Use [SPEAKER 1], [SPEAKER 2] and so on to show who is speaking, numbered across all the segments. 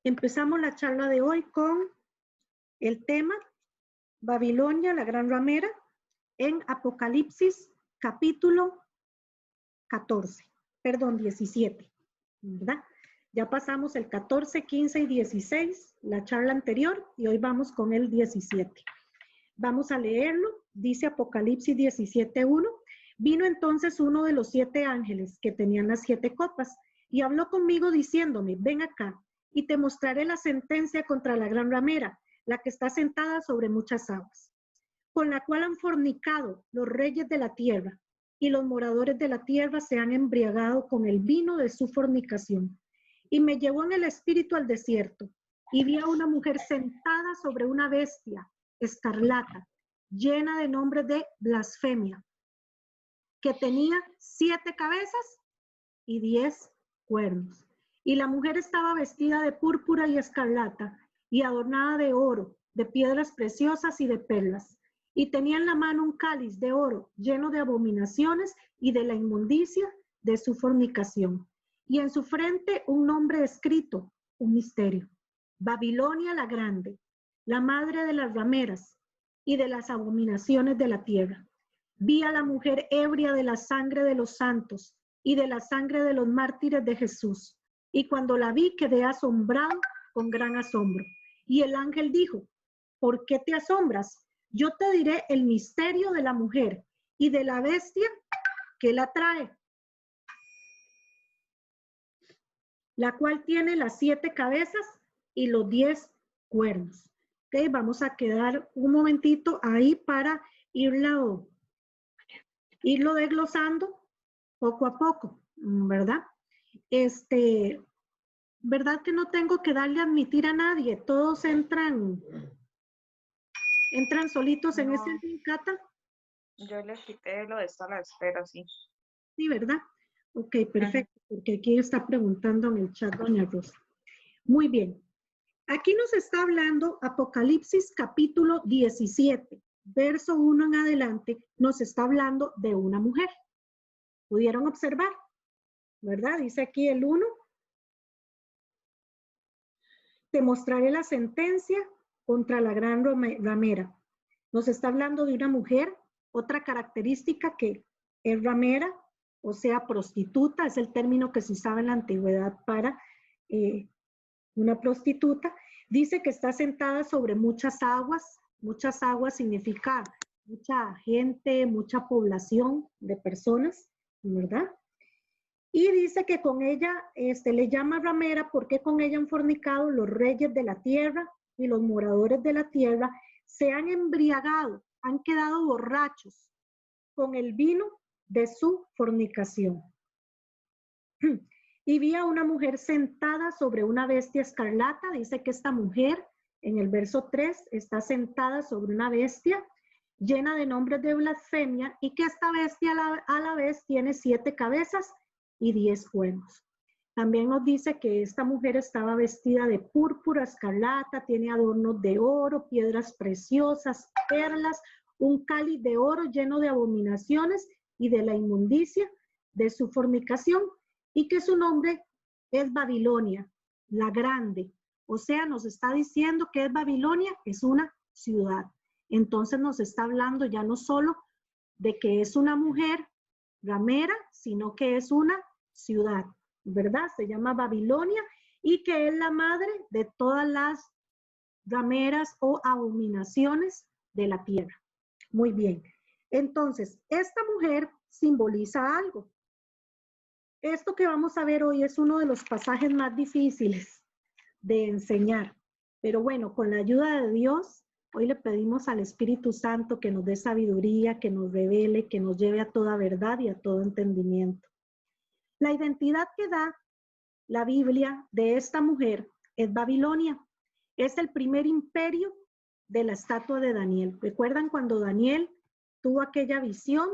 [SPEAKER 1] Empezamos la charla de hoy con el tema Babilonia, la gran ramera, en Apocalipsis capítulo 17, ¿verdad? Ya pasamos el 14, 15 y 16, la charla anterior, y hoy vamos con el 17. Vamos a leerlo, dice Apocalipsis 17:1. Vino entonces uno de los 7 ángeles que tenían las 7 copas y habló conmigo diciéndome, ven acá y te mostraré la sentencia contra la gran ramera, la que está sentada sobre muchas aguas, con la cual han fornicado los reyes de la tierra, y los moradores de la tierra se han embriagado con el vino de su fornicación. Y me llevó en el espíritu al desierto, y vi a una mujer sentada sobre una bestia escarlata, llena de nombres de blasfemia, que tenía 7 cabezas y 10 cuernos. Y la mujer estaba vestida de púrpura y escarlata, y adornada de oro, de piedras preciosas y de perlas. Y tenía en la mano un cáliz de oro lleno de abominaciones y de la inmundicia de su fornicación. Y en su frente un nombre escrito, un misterio. Babilonia la grande, la madre de las rameras y de las abominaciones de la tierra. Vi a la mujer ebria de la sangre de los santos y de la sangre de los mártires de Jesús. Y cuando la vi quedé asombrado con gran asombro. Y el ángel dijo, ¿por qué te asombras? Yo te diré el misterio de la mujer y de la bestia que la trae, la cual tiene las 7 cabezas y los 10 cuernos. Ok, vamos a quedar un momentito ahí para irlo desglosando poco a poco, ¿verdad? ¿Verdad que no tengo que darle a admitir a nadie? Todos entran solitos en ese link, Cata.
[SPEAKER 2] Yo le quité lo de sala de espera, sí.
[SPEAKER 1] Sí, ¿verdad? Ok, perfecto, porque aquí está preguntando en el chat doña Rosa. Muy bien. Aquí nos está hablando Apocalipsis capítulo 17, verso 1 en adelante, nos está hablando de una mujer. ¿Pudieron observar? ¿Verdad? Dice aquí el 1. Te mostraré la sentencia contra la gran ramera. Nos está hablando de una mujer, otra característica que es ramera, o sea, prostituta, es el término que se usaba en la antigüedad para una prostituta. Dice que está sentada sobre muchas aguas significa mucha gente, mucha población de personas, ¿verdad? Y dice que con ella, le llama ramera porque con ella han fornicado los reyes de la tierra y los moradores de la tierra se han embriagado, han quedado borrachos con el vino de su fornicación. Y vi a una mujer sentada sobre una bestia escarlata. Dice que esta mujer, en el verso 3, está sentada sobre una bestia llena de nombres de blasfemia y que esta bestia a la vez tiene 7 cabezas y 10 cuernos. También nos dice que esta mujer estaba vestida de púrpura escarlata, tiene adornos de oro, piedras preciosas, perlas, un cáliz de oro lleno de abominaciones y de la inmundicia de su fornicación, y que su nombre es Babilonia, la grande. O sea, nos está diciendo que es Babilonia, es una ciudad. Entonces nos está hablando ya no solo de que es una mujer ramera, sino que es una ciudad, ¿verdad? Se llama Babilonia y que es la madre de todas las rameras o abominaciones de la tierra. Muy bien. Entonces, esta mujer simboliza algo. Esto que vamos a ver hoy es uno de los pasajes más difíciles de enseñar, pero bueno, con la ayuda de Dios, hoy le pedimos al Espíritu Santo que nos dé sabiduría, que nos revele, que nos lleve a toda verdad y a todo entendimiento. La identidad que da la Biblia de esta mujer es Babilonia. Es el primer imperio de la estatua de Daniel. ¿Recuerdan cuando Daniel tuvo aquella visión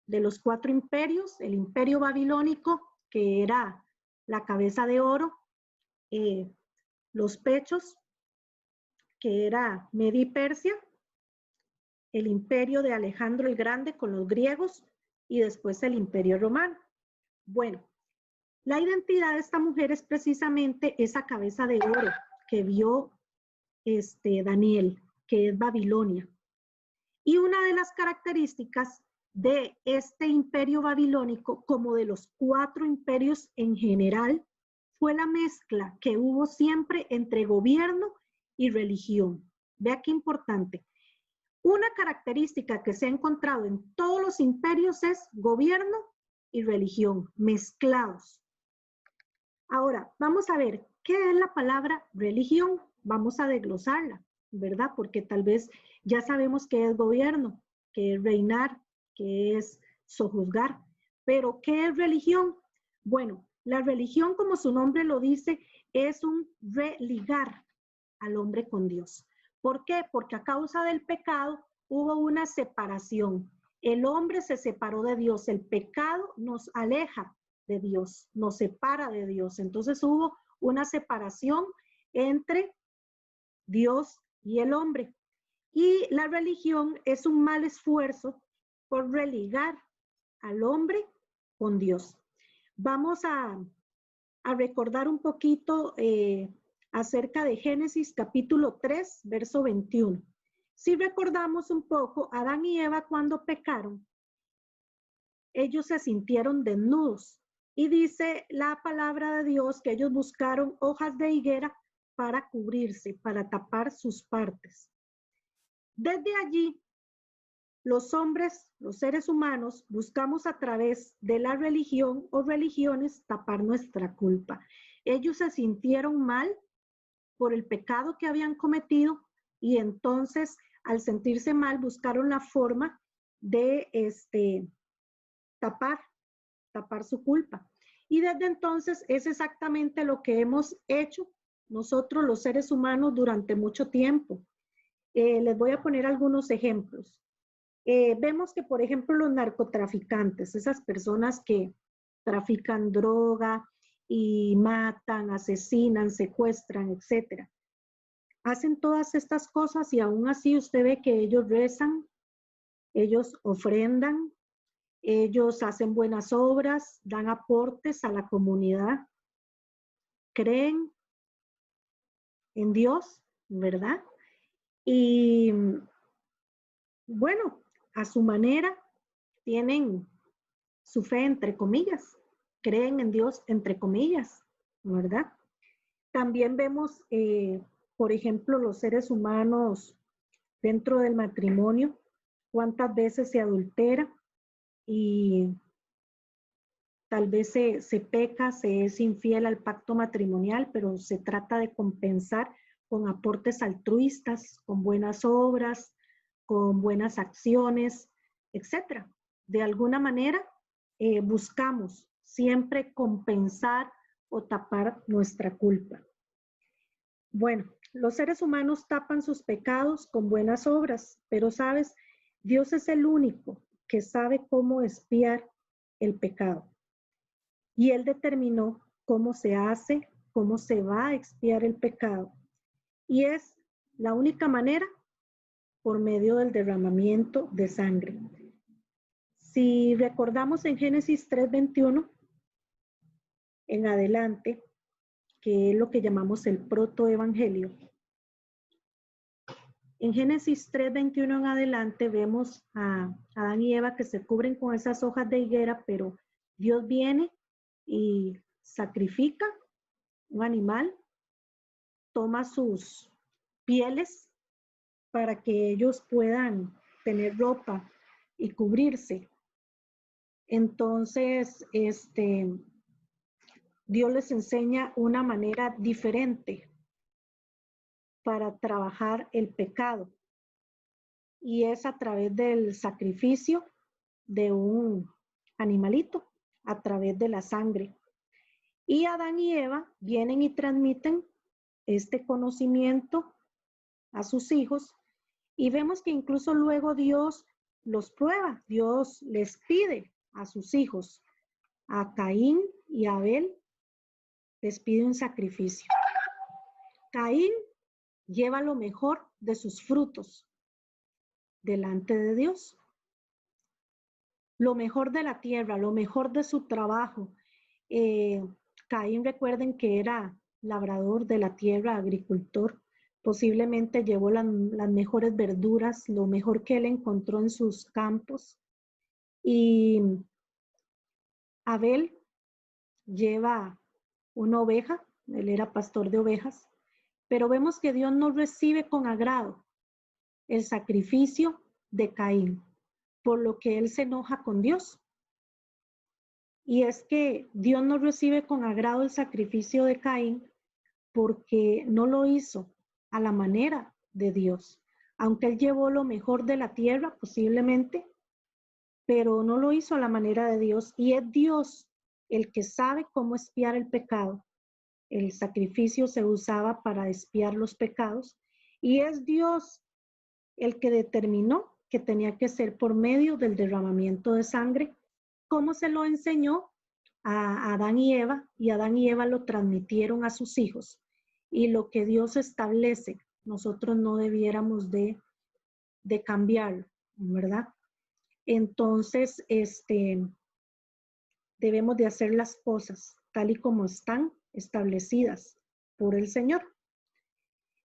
[SPEAKER 1] de los 4 imperios? El imperio babilónico, que era la cabeza de oro, los pechos, que era Media y Persia, el imperio de Alejandro el Grande con los griegos y después el imperio romano. Bueno, La identidad de esta mujer es precisamente esa cabeza de oro que vio Daniel, que es Babilonia. Y una de las características de este imperio babilónico, como de los 4 imperios en general, fue la mezcla que hubo siempre entre gobierno y religión. Vea qué importante. Una característica que se ha encontrado en todos los imperios es gobierno y religión mezclados. Ahora, vamos a ver, ¿qué es la palabra religión? Vamos a desglosarla, ¿verdad? Porque tal vez ya sabemos qué es gobierno, qué es reinar, qué es sojuzgar. Pero, ¿qué es religión? Bueno, la religión, como su nombre lo dice, es un religar al hombre con Dios. ¿Por qué? Porque a causa del pecado hubo una separación. El hombre se separó de Dios. El pecado nos aleja de Dios, nos separa de Dios. Entonces hubo una separación entre Dios y el hombre. Y la religión es un mal esfuerzo por religar al hombre con Dios. Vamos a recordar un poquito acerca de Génesis capítulo 3, verso 21. Si recordamos un poco, Adán y Eva cuando pecaron, ellos se sintieron desnudos. Y dice la palabra de Dios que ellos buscaron hojas de higuera para cubrirse, para tapar sus partes. Desde allí, los hombres, los seres humanos, buscamos a través de la religión o religiones tapar nuestra culpa. Ellos se sintieron mal por el pecado que habían cometido y entonces al sentirse mal buscaron la forma de tapar su culpa. Y desde entonces es exactamente lo que hemos hecho nosotros los seres humanos durante mucho tiempo. Les voy a poner algunos ejemplos. Vemos que, por ejemplo, los narcotraficantes, esas personas que trafican droga y matan, asesinan, secuestran, etcétera, hacen todas estas cosas y aún así usted ve que ellos rezan, ellos ofrendan, ellos hacen buenas obras, dan aportes a la comunidad, creen en Dios, ¿verdad? Y bueno, a su manera tienen su fe entre comillas, creen en Dios entre comillas, ¿verdad? También vemos, por ejemplo, los seres humanos dentro del matrimonio, cuántas veces se adultera y tal vez se peca, se es infiel al pacto matrimonial, pero se trata de compensar con aportes altruistas, con buenas obras, con buenas acciones, etcétera. De alguna manera buscamos siempre compensar o tapar nuestra culpa. Bueno, los seres humanos tapan sus pecados con buenas obras, pero sabes, Dios es el único que sabe cómo expiar el pecado. Y Él determinó cómo se hace, cómo se va a expiar el pecado. Y es la única manera por medio del derramamiento de sangre. Si recordamos en Génesis 3:21 en adelante, que es lo que llamamos el protoevangelio, en Génesis 3:21 en adelante vemos a Adán y Eva que se cubren con esas hojas de higuera, pero Dios viene y sacrifica un animal, toma sus pieles para que ellos puedan tener ropa y cubrirse. Entonces, Dios les enseña una manera diferente para trabajar el pecado. Y es a través del sacrificio de un animalito, a través de la sangre. Y Adán y Eva vienen y transmiten este conocimiento a sus hijos y vemos que incluso luego Dios los prueba, Dios les pide a sus hijos, a Caín y a Abel, les pide un sacrificio. Caín lleva lo mejor de sus frutos delante de Dios, lo mejor de la tierra, lo mejor de su trabajo, Eh, Caín, recuerden que era labrador de la tierra, agricultor. Posiblemente llevó las mejores verduras, lo mejor que él encontró en sus campos. Y Abel lleva una oveja, él era pastor de ovejas, pero vemos que Dios no recibe con agrado el sacrificio de Caín, por lo que él se enoja con Dios. Y es que Dios no recibe con agrado el sacrificio de Caín porque no lo hizo a la manera de Dios. Aunque él llevó lo mejor de la tierra, posiblemente, pero no lo hizo a la manera de Dios. Y es Dios el que sabe cómo expiar el pecado. El sacrificio se usaba para expiar los pecados. Y es Dios el que determinó que tenía que ser por medio del derramamiento de sangre, como se lo enseñó a Adán y Eva, y Adán y Eva lo transmitieron a sus hijos. Y lo que Dios establece, nosotros no debiéramos de cambiarlo, ¿verdad? Entonces, debemos de hacer las cosas tal y como están establecidas por el Señor.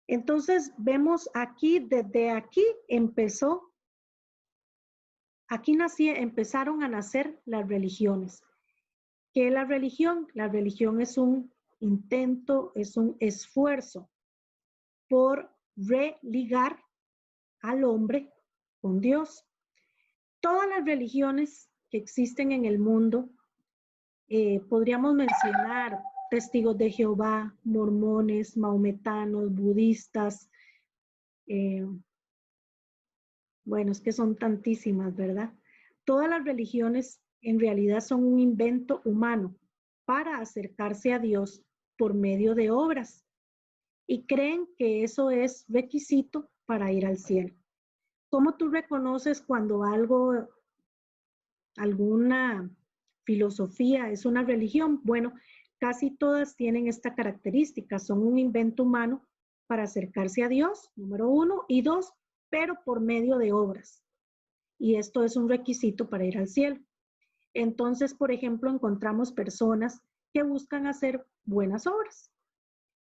[SPEAKER 1] Entonces, vemos aquí, desde aquí empezaron a nacer las religiones. ¿Qué es la religión? La religión es un intento, es un esfuerzo por religar al hombre con Dios. Todas las religiones que existen en el mundo, podríamos mencionar testigos de Jehová, mormones, maometanos, budistas, bueno, es que son tantísimas, ¿verdad? Todas las religiones en realidad son un invento humano para acercarse a Dios por medio de obras y creen que eso es requisito para ir al cielo. ¿Cómo tú reconoces cuando alguna filosofía es una religión? Bueno, casi todas tienen esta característica, son un invento humano para acercarse a Dios, número 1, y 2, pero por medio de obras. Y esto es un requisito para ir al cielo. Entonces, por ejemplo, encontramos personas que buscan hacer buenas obras.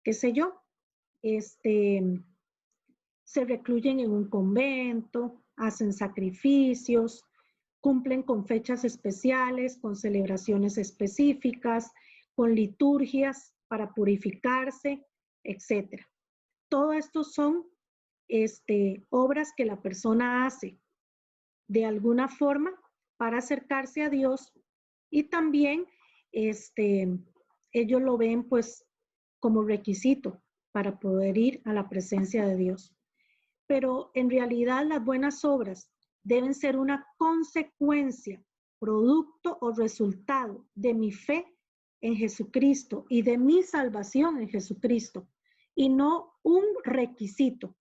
[SPEAKER 1] ¿Qué sé yo? Se recluyen en un convento, hacen sacrificios, cumplen con fechas especiales, con celebraciones específicas, con liturgias para purificarse, etc. Todo esto son obras que la persona hace de alguna forma para acercarse a Dios y también ellos lo ven pues como requisito para poder ir a la presencia de Dios. Pero en realidad las buenas obras deben ser una consecuencia, producto o resultado de mi fe en Jesucristo y de mi salvación en Jesucristo y no un requisito.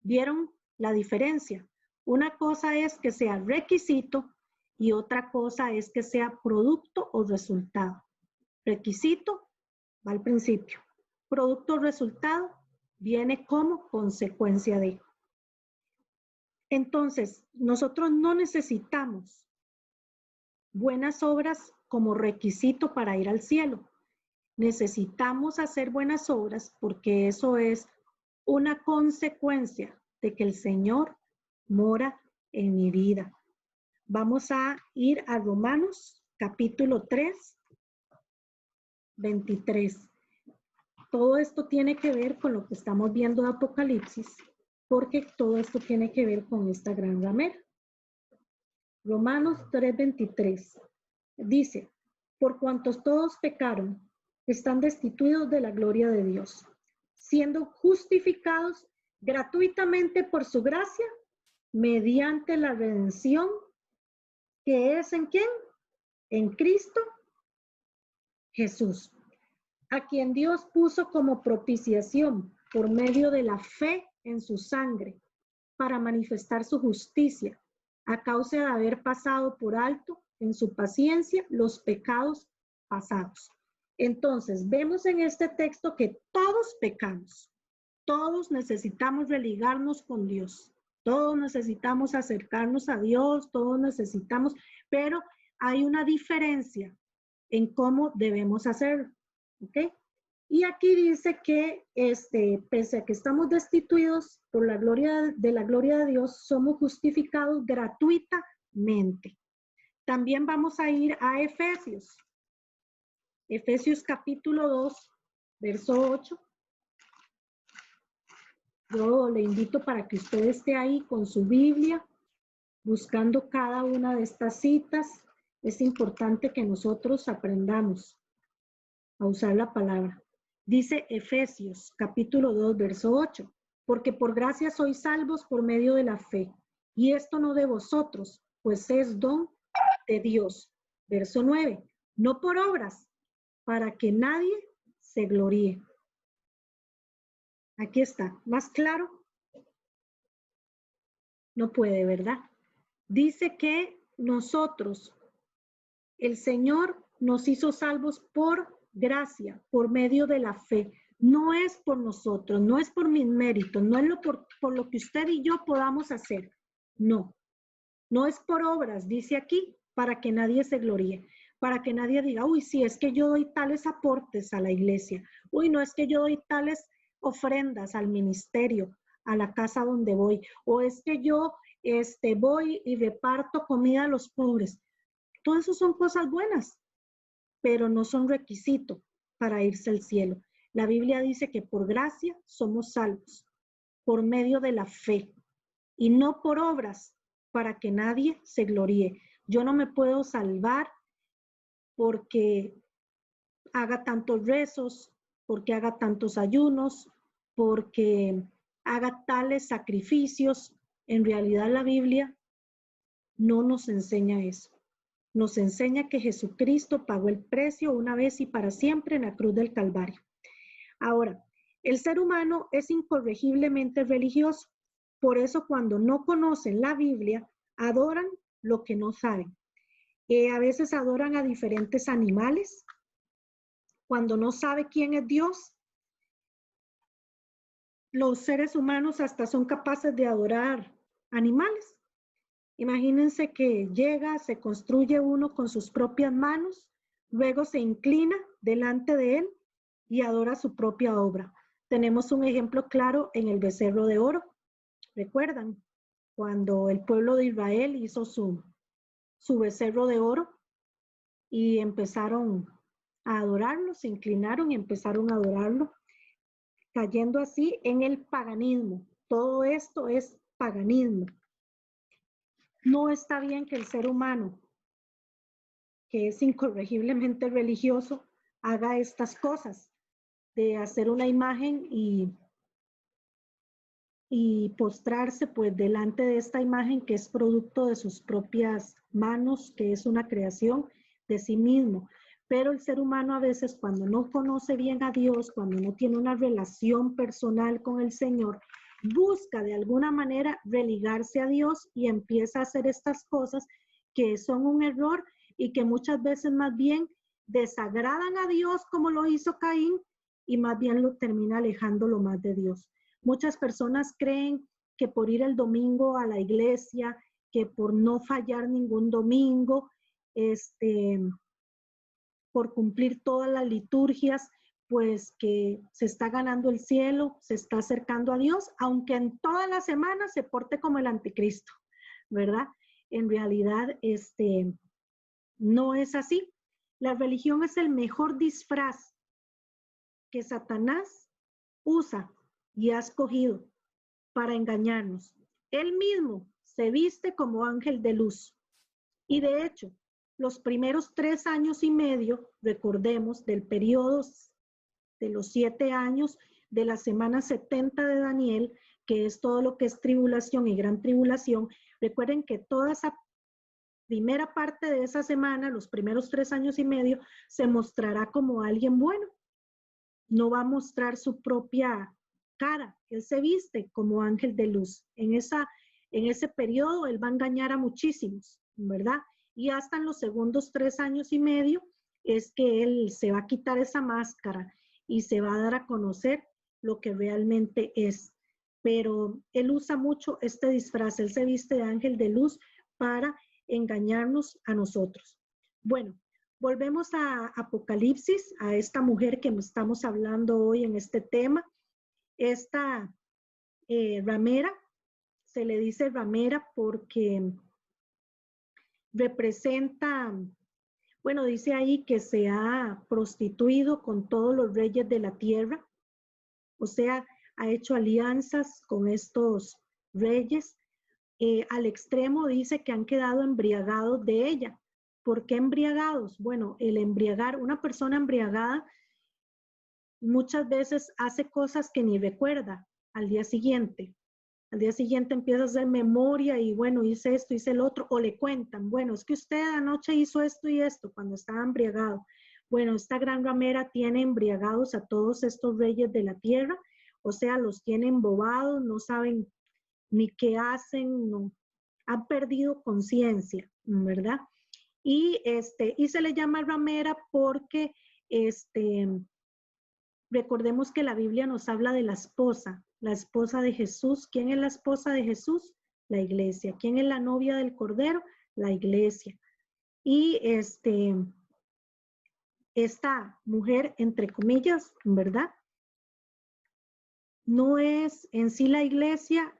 [SPEAKER 1] ¿Vieron la diferencia? Una cosa es que sea requisito y otra cosa es que sea producto o resultado. Requisito va al principio. Producto o resultado viene como consecuencia de. Entonces, nosotros no necesitamos buenas obras como requisito para ir al cielo. Necesitamos hacer buenas obras porque eso es una consecuencia de que el Señor mora en mi vida. Vamos a ir a Romanos capítulo 3, 23. Todo esto tiene que ver con lo que estamos viendo de Apocalipsis, porque todo esto tiene que ver con esta gran ramera. Romanos 3:23 dice, por cuantos todos pecaron, están destituidos de la gloria de Dios, siendo justificados gratuitamente por su gracia, mediante la redención que es ¿en quién? En Cristo Jesús, a quien Dios puso como propiciación por medio de la fe en su sangre, para manifestar su justicia, a causa de haber pasado por alto en su paciencia los pecados pasados. Entonces, vemos en este texto que todos pecamos, todos necesitamos religarnos con Dios, todos necesitamos acercarnos a Dios, todos necesitamos, pero hay una diferencia en cómo debemos hacerlo. ¿Ok? Y aquí dice que pese a que estamos destituidos por la gloria de Dios, somos justificados gratuitamente. También vamos a ir a Efesios. Efesios capítulo 2, verso 8. Yo le invito para que usted esté ahí con su Biblia, buscando cada una de estas citas. Es importante que nosotros aprendamos a usar la palabra. Dice Efesios capítulo 2, verso 8, porque por gracia sois salvos por medio de la fe, y esto no de vosotros, pues es don de Dios. Verso 9, no por obras, para que nadie se gloríe. Aquí está, más claro, no puede, ¿verdad? Dice que nosotros, el Señor nos hizo salvos por gracia, por medio de la fe. No es por nosotros, no es por mis méritos, no es por lo que usted y yo podamos hacer. No, no es por obras, dice aquí, para que nadie se gloríe, para que nadie diga, uy, sí, es que yo doy tales aportes a la iglesia, uy, no es que yo doy tales ofrendas al ministerio, a la casa donde voy, o es que yo voy y reparto comida a los pobres. Todo eso son cosas buenas, pero no son requisito para irse al cielo. La Biblia dice que por gracia somos salvos, por medio de la fe, y no por obras, para que nadie se gloríe. Yo no me puedo salvar porque haga tantos rezos, porque haga tantos ayunos, porque haga tales sacrificios. En realidad la Biblia no nos enseña eso. Nos enseña que Jesucristo pagó el precio una vez y para siempre en la cruz del Calvario. Ahora, el ser humano es incorregiblemente religioso. Por eso cuando no conocen la Biblia, adoran lo que no saben. A veces adoran a diferentes animales. Cuando no sabe quién es Dios, los seres humanos hasta son capaces de adorar animales. Imagínense que llega, se construye uno con sus propias manos, luego se inclina delante de él y adora su propia obra. Tenemos un ejemplo claro en el becerro de oro. ¿Recuerdan? Cuando el pueblo de Israel hizo su becerro de oro y empezaron a adorarlo, se inclinaron y empezaron a adorarlo, cayendo así en el paganismo. Todo esto es paganismo. No está bien que el ser humano, que es incorregiblemente religioso, haga estas cosas, de hacer una imagen y postrarse pues delante de esta imagen que es producto de sus propias manos, que es una creación de sí mismo. Pero el ser humano a veces cuando no conoce bien a Dios, cuando no tiene una relación personal con el Señor, busca de alguna manera religarse a Dios y empieza a hacer estas cosas que son un error y que muchas veces más bien desagradan a Dios como lo hizo Caín y más bien lo termina alejándolo más de Dios. Muchas personas creen que por ir el domingo a la iglesia, que por no fallar ningún domingo, por cumplir todas las liturgias, pues que se está ganando el cielo, se está acercando a Dios, aunque en toda la semana se porte como el anticristo, ¿verdad? En realidad, no es así. La religión es el mejor disfraz que Satanás usa y ha escogido para engañarnos. Él mismo se viste como ángel de luz. Y de hecho, los primeros 3 años y medio, recordemos, del periodo de los 7 años de la semana 70 de Daniel, que es todo lo que es tribulación y gran tribulación, recuerden que toda esa primera parte de esa semana, los primeros 3 años y medio, se mostrará como alguien bueno. No va a mostrar su propia cara. Él se viste como ángel de luz. En ese periodo él va a engañar a muchísimos, ¿verdad? Y hasta en los segundos 3 años y medio es que él se va a quitar esa máscara y se va a dar a conocer lo que realmente es. Pero él usa mucho este disfraz. Él se viste de ángel de luz para engañarnos a nosotros. Bueno, Volvemos a Apocalipsis, a esta mujer que estamos hablando hoy en este tema. Esta ramera, se le dice ramera porque representa, bueno, dice ahí que se ha prostituido con todos los reyes de la tierra, o sea, ha hecho alianzas con estos reyes. Al extremo dice que han quedado embriagados de ella. ¿Por qué embriagados? Bueno, el embriagar, una persona embriagada muchas veces hace cosas que ni recuerda al día siguiente. Al día siguiente empieza a hacer memoria y bueno, hice esto, hice el otro, o le cuentan, bueno, es que usted anoche hizo esto y esto cuando estaba embriagado. Bueno, esta gran ramera tiene embriagados a todos estos reyes de la tierra, o sea, los tiene embobados, no saben ni qué hacen, no, han perdido conciencia, ¿verdad? Y se le llama ramera porque recordemos que la Biblia nos habla de la esposa de Jesús. ¿Quién es la esposa de Jesús? La iglesia. ¿Quién es la novia del Cordero? La iglesia. Y esta mujer, entre comillas, ¿verdad? No es en sí la iglesia,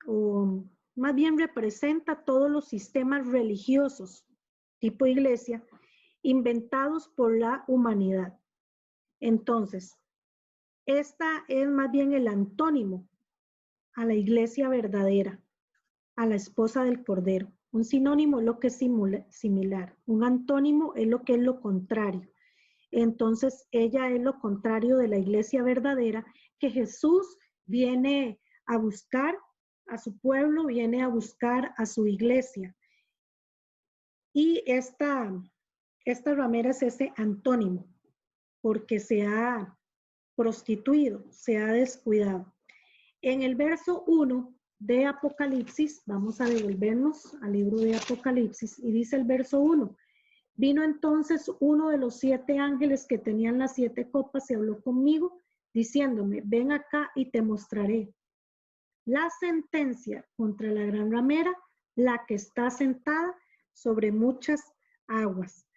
[SPEAKER 1] o más bien representa todos los sistemas religiosos, tipo iglesia, inventados por la humanidad. Entonces, esta es más bien el antónimo a la iglesia verdadera, a la esposa del Cordero. Un sinónimo es lo que es similar, un antónimo es lo que es lo contrario. Entonces, ella es lo contrario de la iglesia verdadera que Jesús viene a buscar a su pueblo, viene a buscar a su iglesia. Y esta ramera es ese antónimo, porque se ha prostituido, se ha descuidado. En el verso 1 de Apocalipsis, vamos a devolvernos al libro de Apocalipsis, y dice el verso 1, vino entonces uno de los 7 ángeles que tenían las 7 copas y habló conmigo, diciéndome, ven acá y te mostraré la sentencia contra la gran ramera, la que está sentada sobre muchas aguas.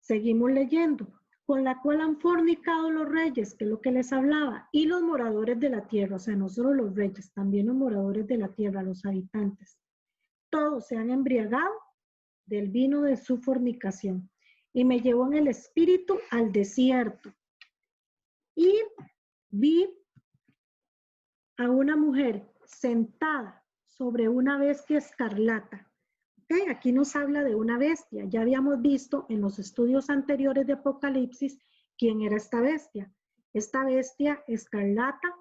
[SPEAKER 1] Seguimos leyendo, con la cual han fornicado los reyes, que es lo que les hablaba, y los moradores de la tierra, o sea, no solo los reyes, también los moradores de la tierra, los habitantes. Todos se han embriagado del vino de su fornicación. Y me llevó en el espíritu al desierto. Y vi a una mujer sentada sobre una bestia escarlata. Okay, aquí nos habla de una bestia. Ya habíamos visto en los estudios anteriores de Apocalipsis quién era esta bestia. Esta bestia escarlata,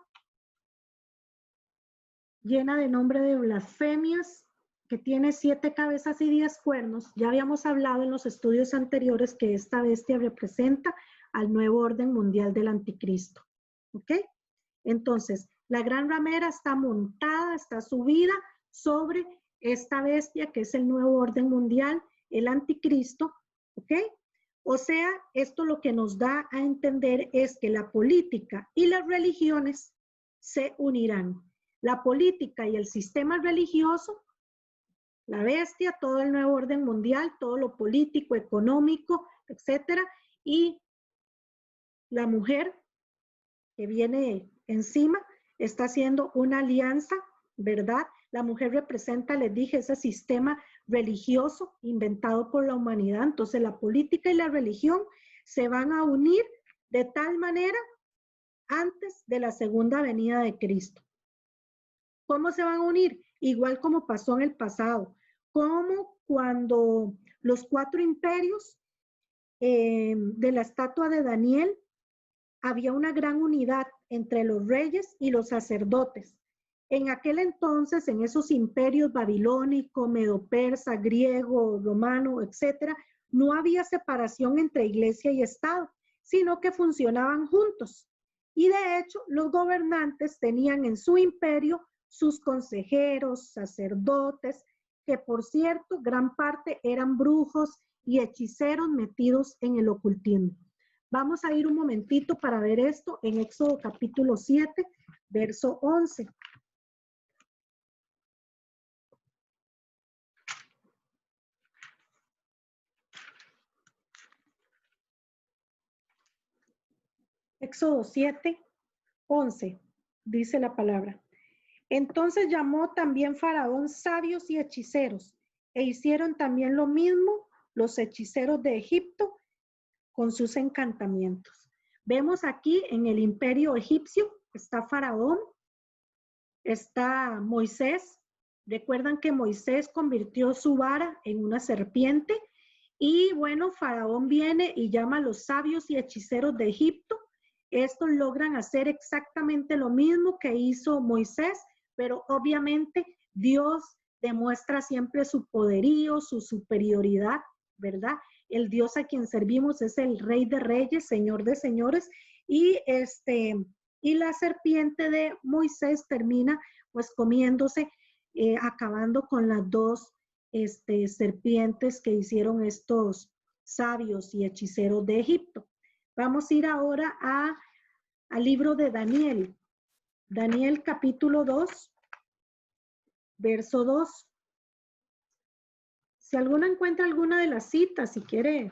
[SPEAKER 1] llena de nombre de blasfemias, que tiene 7 cabezas y 10 cuernos. Ya habíamos hablado en los estudios anteriores que esta bestia representa al nuevo orden mundial del anticristo. ¿Ok? Entonces, la gran ramera está montada, está subida sobre esta bestia que es el nuevo orden mundial, el anticristo, ¿ok? O sea, esto lo que nos da a entender es que la política y las religiones se unirán. La política y el sistema religioso, la bestia, todo el nuevo orden mundial, todo lo político, económico, etcétera, y la mujer que viene encima está haciendo una alianza, ¿verdad? La mujer representa, les dije, ese sistema religioso inventado por la humanidad. Entonces la política y la religión se van a unir de tal manera antes de la segunda venida de Cristo. ¿Cómo se van a unir? Igual como pasó en el pasado. Como cuando los 4 imperios de la estatua de Daniel, había una gran unidad entre los reyes y los sacerdotes. En aquel entonces, en esos imperios babilónico, medo-persa, griego, romano, etcétera, no había separación entre iglesia y Estado, sino que funcionaban juntos. Y de hecho, los gobernantes tenían en su imperio sus consejeros, sacerdotes, que por cierto, gran parte eran brujos y hechiceros metidos en el ocultismo. Vamos a ir un momentito para ver esto en Éxodo capítulo 7, verso 11. Éxodo 7, 11, dice la palabra. Entonces llamó también Faraón sabios y hechiceros, e hicieron también lo mismo los hechiceros de Egipto con sus encantamientos. Vemos aquí en el imperio egipcio, está Faraón, está Moisés. Recuerdan que Moisés convirtió su vara en una serpiente y bueno, Faraón viene y llama a los sabios y hechiceros de Egipto. Estos logran hacer exactamente lo mismo que hizo Moisés, pero obviamente Dios demuestra siempre su poderío, su superioridad, ¿verdad? El Dios a quien servimos es el Rey de Reyes, Señor de Señores, y la serpiente de Moisés termina pues comiéndose, acabando con las dos serpientes que hicieron estos sabios y hechiceros de Egipto. Vamos a ir ahora al libro de Daniel. Daniel capítulo 2, verso 2. Si alguno encuentra alguna de las citas, si quiere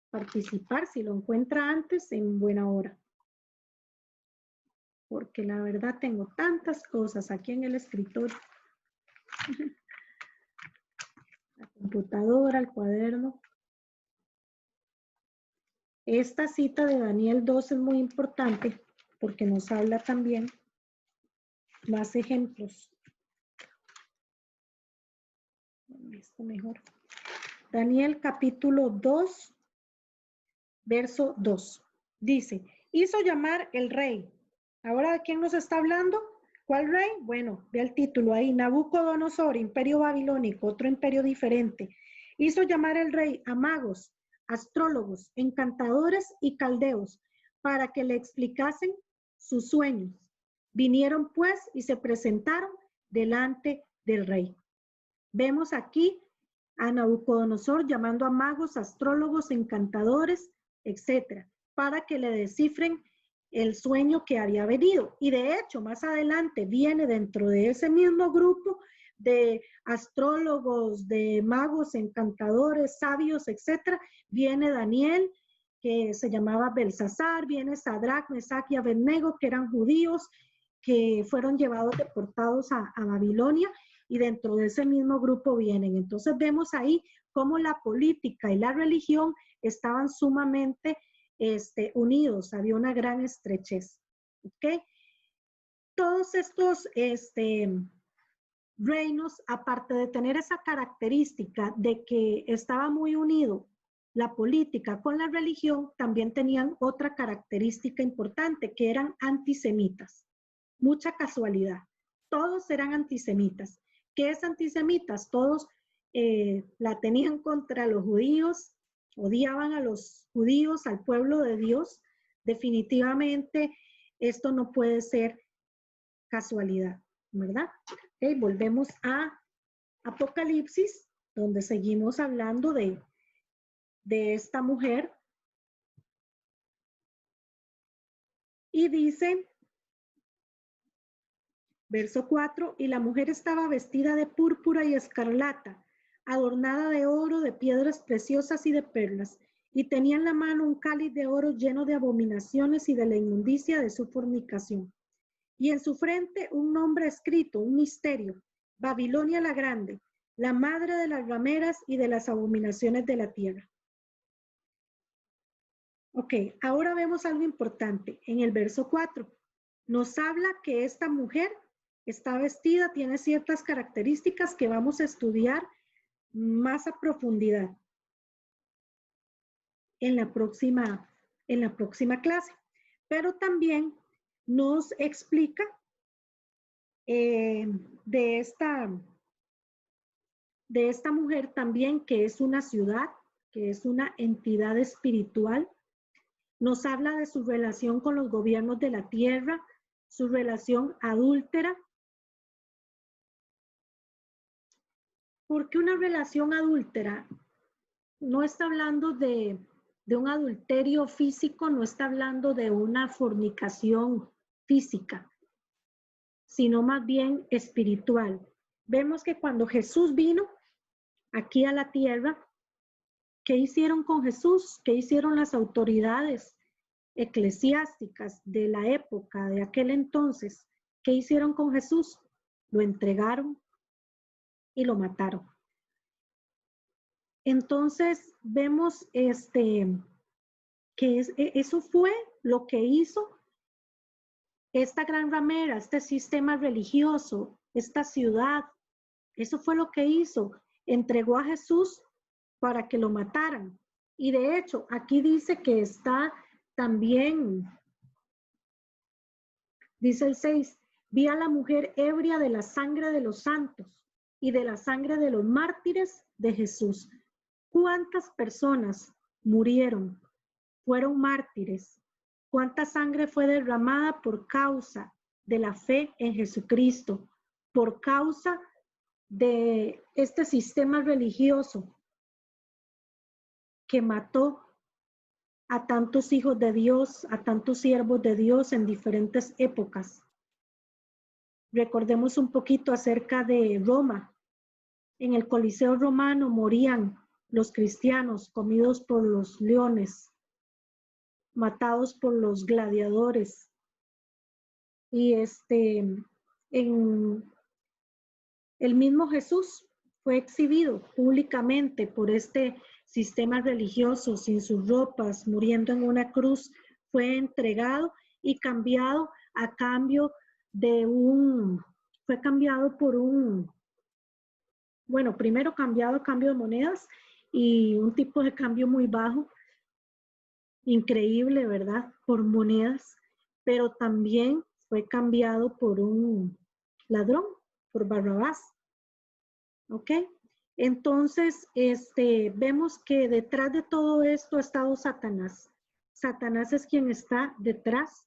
[SPEAKER 1] participar, si lo encuentra antes, en buena hora. Porque la verdad tengo tantas cosas aquí en el escritorio. La computadora, el cuaderno. Esta cita de Daniel 2 es muy importante porque nos habla también más ejemplos. Esto mejor. Daniel capítulo 2, verso 2. Dice, hizo llamar el rey. Ahora, ¿de quién nos está hablando? ¿Cuál rey? Bueno, ve el título ahí. Nabucodonosor, imperio babilónico, otro imperio diferente. Hizo llamar el rey a magos, astrólogos, encantadores y caldeos para que le explicasen sus sueños. Vinieron pues y se presentaron delante del rey. Vemos aquí a Nabucodonosor llamando a magos, astrólogos, encantadores, etcétera, para que le descifren el sueño que había venido. Y de hecho, más adelante viene dentro de ese mismo grupo de astrólogos, de magos, encantadores, sabios, etcétera, viene Daniel, que se llamaba Belsasar, viene Sadrach, Mesach y Abednego, que eran judíos, que fueron llevados deportados a Babilonia, y dentro de ese mismo grupo vienen. Entonces vemos ahí cómo la política y la religión estaban sumamente unidos, había una gran estrechez. ¿Okay? Todos estos reinos, aparte de tener esa característica de que estaba muy unido la política con la religión, también tenían otra característica importante, que eran antisemitas. Mucha casualidad. Todos eran antisemitas. ¿Qué es antisemitas? Todos la tenían contra los judíos, odiaban a los judíos, al pueblo de Dios. Definitivamente esto no puede ser casualidad, ¿verdad? Okay, volvemos a Apocalipsis, donde seguimos hablando de esta mujer. Y dice, verso 4, y la mujer estaba vestida de púrpura y escarlata, adornada de oro, de piedras preciosas y de perlas, y tenía en la mano un cáliz de oro lleno de abominaciones y de la inmundicia de su fornicación. Y en su frente un nombre escrito, un misterio, Babilonia la Grande, la madre de las rameras y de las abominaciones de la tierra. Ok, ahora vemos algo importante. En el verso 4 nos habla que esta mujer está vestida, tiene ciertas características que vamos a estudiar más a profundidad en la próxima clase. Pero también nos explica de esta mujer también que es una ciudad, que es una entidad espiritual. Nos habla de su relación con los gobiernos de la tierra, su relación adúltera. ¿Por qué una relación adúltera? No está hablando de un adulterio físico, no está hablando de una fornicación física, sino más bien espiritual. Vemos que cuando Jesús vino aquí a la tierra, ¿qué hicieron con Jesús? ¿Qué hicieron las autoridades eclesiásticas de la época de aquel entonces, ¿qué hicieron con Jesús? Lo entregaron y lo mataron. Entonces vemos que eso fue lo que hizo esta gran ramera, este sistema religioso, esta ciudad. Eso fue lo que hizo. Entregó a Jesús para que lo mataran. Y de hecho, aquí dice que está también, dice el 6, vi a la mujer ebria de la sangre de los santos y de la sangre de los mártires de Jesús. ¿Cuántas personas murieron? Fueron mártires. ¿Cuánta sangre fue derramada por causa de la fe en Jesucristo? Por causa de este sistema religioso que mató a tantos hijos de Dios, a tantos siervos de Dios en diferentes épocas. Recordemos un poquito acerca de Roma. En el Coliseo romano morían los cristianos comidos por los leones, matados por los gladiadores. Y en el mismo Jesús fue exhibido públicamente por este sistema religioso, sin sus ropas, muriendo en una cruz, fue entregado y cambiado a cambio de fue cambiado por primero cambiado a cambio de monedas y un tipo de cambio muy bajo, increíble, ¿verdad? Por monedas, pero también fue cambiado por un ladrón, por Barrabás. ¿Ok? Entonces, vemos que detrás de todo esto ha estado Satanás. Satanás es quien está detrás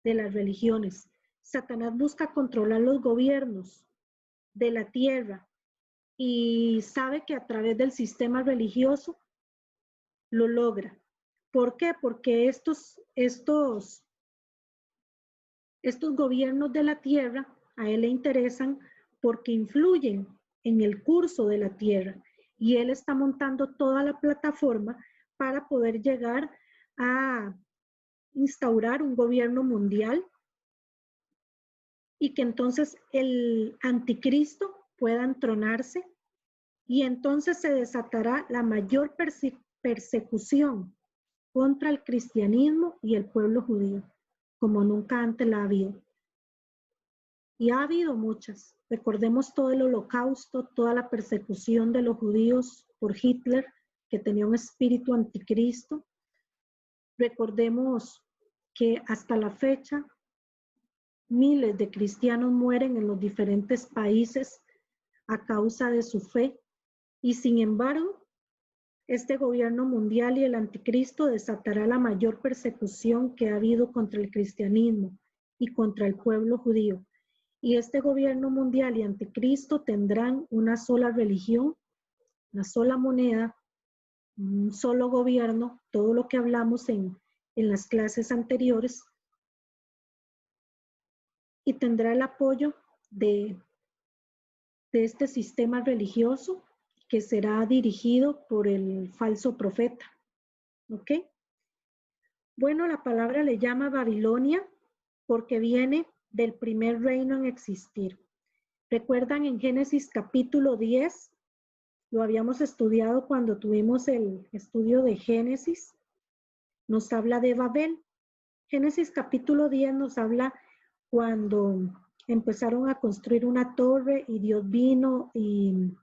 [SPEAKER 1] de las religiones. Satanás busca controlar los gobiernos de la tierra y sabe que a través del sistema religioso lo logra. ¿Por qué? Porque estos gobiernos de la tierra a él le interesan porque influyen en el curso de la tierra y él está montando toda la plataforma para poder llegar a instaurar un gobierno mundial y que entonces el anticristo pueda entronarse y entonces se desatará la mayor persecución contra el cristianismo y el pueblo judío, como nunca antes la ha habido. Y ha habido muchas. Recordemos todo el holocausto, toda la persecución de los judíos por Hitler, que tenía un espíritu anticristo. Recordemos que hasta la fecha miles de cristianos mueren en los diferentes países a causa de su fe. Y sin embargo, este gobierno mundial y el anticristo desatará la mayor persecución que ha habido contra el cristianismo y contra el pueblo judío. Y este gobierno mundial y anticristo tendrán una sola religión, una sola moneda, un solo gobierno, todo lo que hablamos en las clases anteriores, y tendrá el apoyo de este sistema religioso que será dirigido por el falso profeta. ¿Ok? Bueno, la palabra le llama Babilonia porque viene del primer reino en existir. ¿Recuerdan en Génesis capítulo 10? Lo habíamos estudiado cuando tuvimos el estudio de Génesis. Nos habla de Babel. Génesis capítulo 10 nos habla cuando empezaron a construir una torre y Dios vino y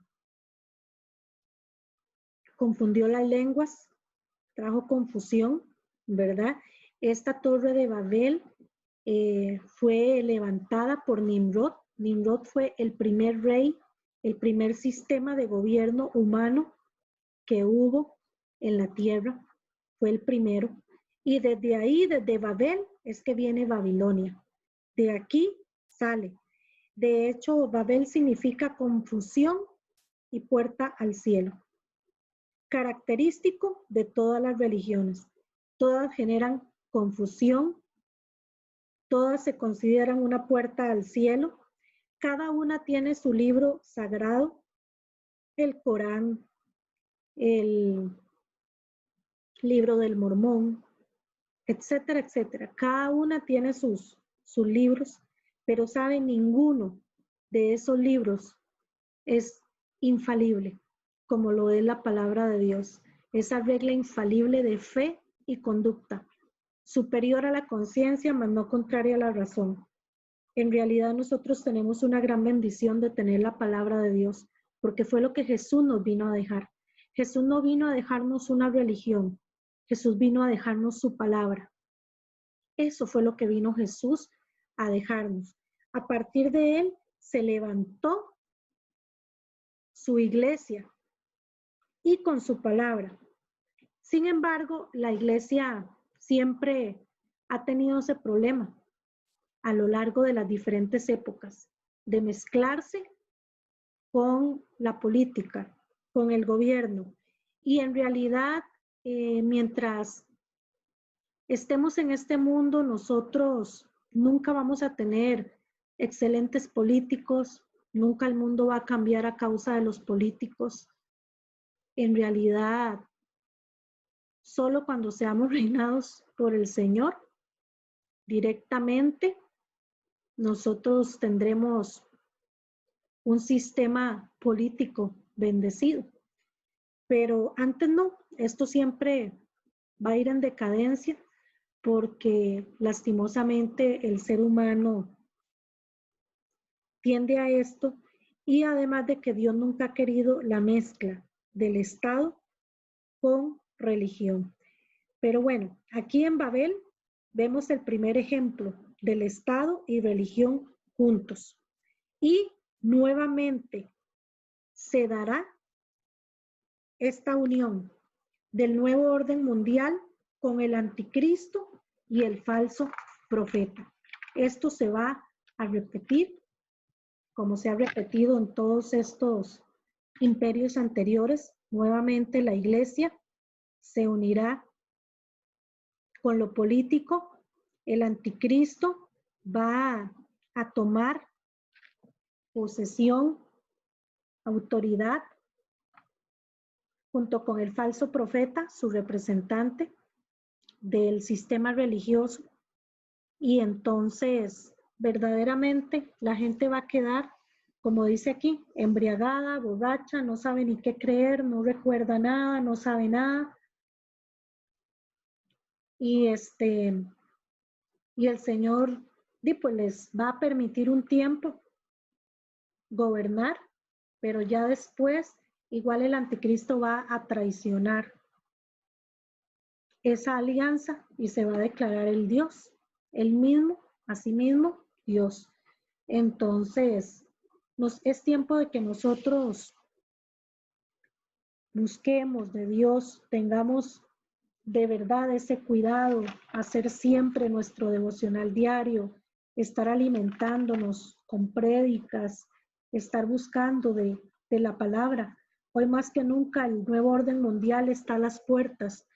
[SPEAKER 1] confundió las lenguas, trajo confusión, ¿verdad? Esta torre de Babel fue levantada por Nimrod. Nimrod fue el primer rey, el primer sistema de gobierno humano que hubo en la tierra. Fue el primero. Y desde ahí, desde Babel, es que viene Babilonia. De aquí sale. De hecho, Babel significa confusión y puerta al cielo. Característico de todas las religiones. Todas generan confusión, todas se consideran una puerta al cielo. Cada una tiene su libro sagrado, el Corán, el libro del Mormón, etcétera, etcétera. Cada una tiene sus libros, pero sabe, ninguno de esos libros es infalible, como lo es la palabra de Dios. Esa regla infalible de fe y conducta, superior a la conciencia, mas no contraria a la razón. En realidad nosotros tenemos una gran bendición de tener la palabra de Dios, porque fue lo que Jesús nos vino a dejar. Jesús no vino a dejarnos una religión, Jesús vino a dejarnos su palabra. Eso fue lo que vino Jesús a dejarnos. A partir de él se levantó su iglesia y con su palabra. Sin embargo, la iglesia siempre ha tenido ese problema a lo largo de las diferentes épocas, de mezclarse con la política, con el gobierno. Y en realidad, mientras estemos en este mundo, nosotros nunca vamos a tener excelentes políticos, nunca el mundo va a cambiar a causa de los políticos. En realidad, solo cuando seamos reinados por el Señor directamente, nosotros tendremos un sistema político bendecido. Pero antes no, esto siempre va a ir en decadencia porque lastimosamente el ser humano tiende a esto y además de que Dios nunca ha querido la mezcla del Estado con religión. Pero bueno, aquí en Babel vemos el primer ejemplo del Estado y religión juntos. Y nuevamente se dará esta unión del nuevo orden mundial con el anticristo y el falso profeta. Esto se va a repetir como se ha repetido en todos estos imperios anteriores. Nuevamente la iglesia se unirá con lo político. El anticristo va a tomar posesión, autoridad, junto con el falso profeta, su representante del sistema religioso, y entonces verdaderamente la gente va a quedar, como dice aquí, embriagada, borracha, no sabe ni qué creer, no recuerda nada, no sabe nada. Y el Señor pues les va a permitir un tiempo gobernar, pero ya después igual el anticristo va a traicionar esa alianza y se va a declarar el Dios, él mismo, a sí mismo, Dios. Entonces, es tiempo de que nosotros busquemos de Dios, tengamos de verdad ese cuidado, hacer siempre nuestro devocional diario, estar alimentándonos con prédicas, estar buscando de la palabra. Hoy más que nunca el nuevo orden mundial está a las puertas.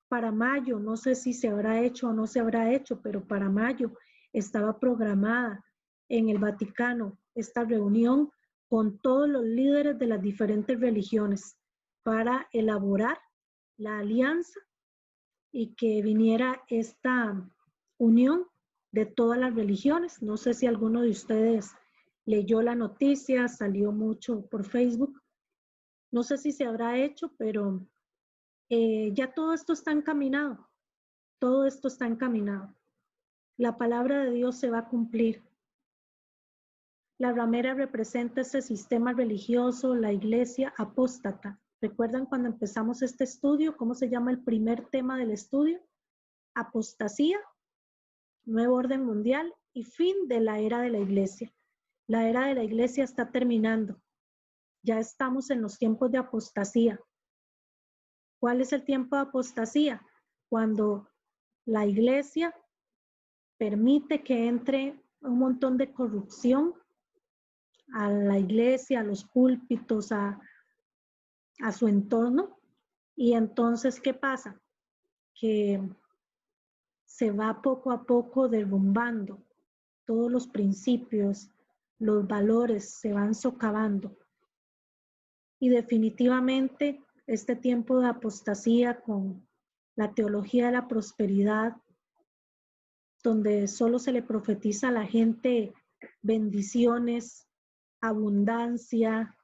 [SPEAKER 1] Para mayo, no sé si se habrá hecho o no se habrá hecho, pero para mayo estaba programada en el Vaticano esta reunión con todos los líderes de las diferentes religiones para elaborar la alianza y que viniera esta unión de todas las religiones. No sé si alguno de ustedes leyó la noticia, salió mucho por Facebook. No sé si se habrá hecho, pero ya todo esto está encaminado. Todo esto está encaminado. La palabra de Dios se va a cumplir. La ramera representa ese sistema religioso, la iglesia apóstata. ¿Recuerdan cuando empezamos este estudio? ¿Cómo se llama el primer tema del estudio? Apostasía, nuevo orden mundial y fin de la era de la iglesia. La era de la iglesia está terminando. Ya estamos en los tiempos de apostasía. ¿Cuál es el tiempo de apostasía? Cuando la iglesia permite que entre un montón de corrupción a la iglesia, a los púlpitos, a su entorno. Y entonces, ¿qué pasa? Que se va poco a poco derrumbando todos los principios, los valores se van socavando. Y definitivamente este tiempo de apostasía con la teología de la prosperidad, donde solo se le profetiza a la gente bendiciones, abundancia.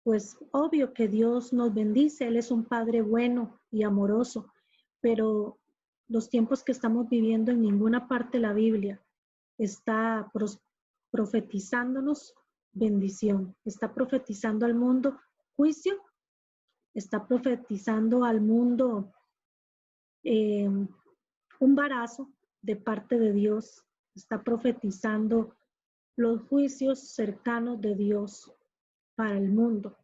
[SPEAKER 1] Pues obvio que Dios nos bendice, Él es un Padre bueno y amoroso, pero los tiempos que estamos viviendo en ninguna parte de la Biblia está profetizándonos bendición, está profetizando al mundo juicio, está profetizando al mundo un embarazo de parte de Dios, está profetizando los juicios cercanos de Dios para el mundo.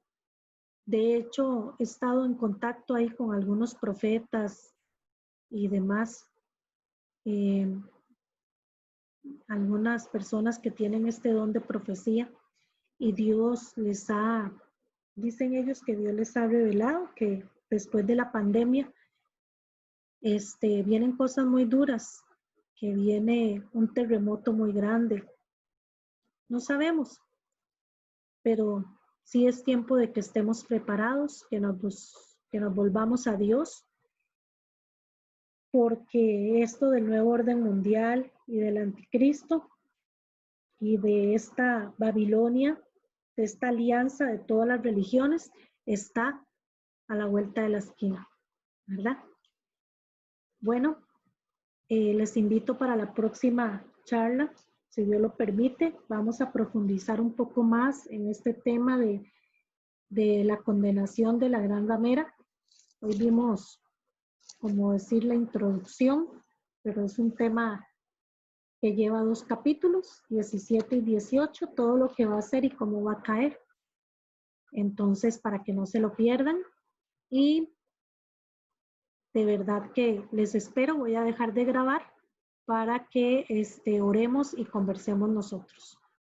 [SPEAKER 1] De hecho, he estado en contacto ahí con algunos profetas y demás, algunas personas que tienen este don de profecía, y Dios les ha, dicen ellos que Dios les ha revelado que después de la pandemia vienen cosas muy duras, que viene un terremoto muy grande. No sabemos, pero sí es tiempo de que estemos preparados, que nos volvamos a Dios, porque esto del nuevo orden mundial y del anticristo y de esta Babilonia, de esta alianza de todas las religiones, está a la vuelta de la esquina, ¿verdad? Bueno, les invito para la próxima charla, si Dios lo permite. Vamos a profundizar un poco más en este tema de la condenación de la gran ramera. Hoy vimos, como decir, la introducción, pero es un tema que lleva 2 capítulos, 17 y 18, todo lo que va a hacer y cómo va a caer. Entonces, para que no se lo pierdan, y de verdad que les espero. Voy a dejar de grabar para que oremos y conversemos nosotros.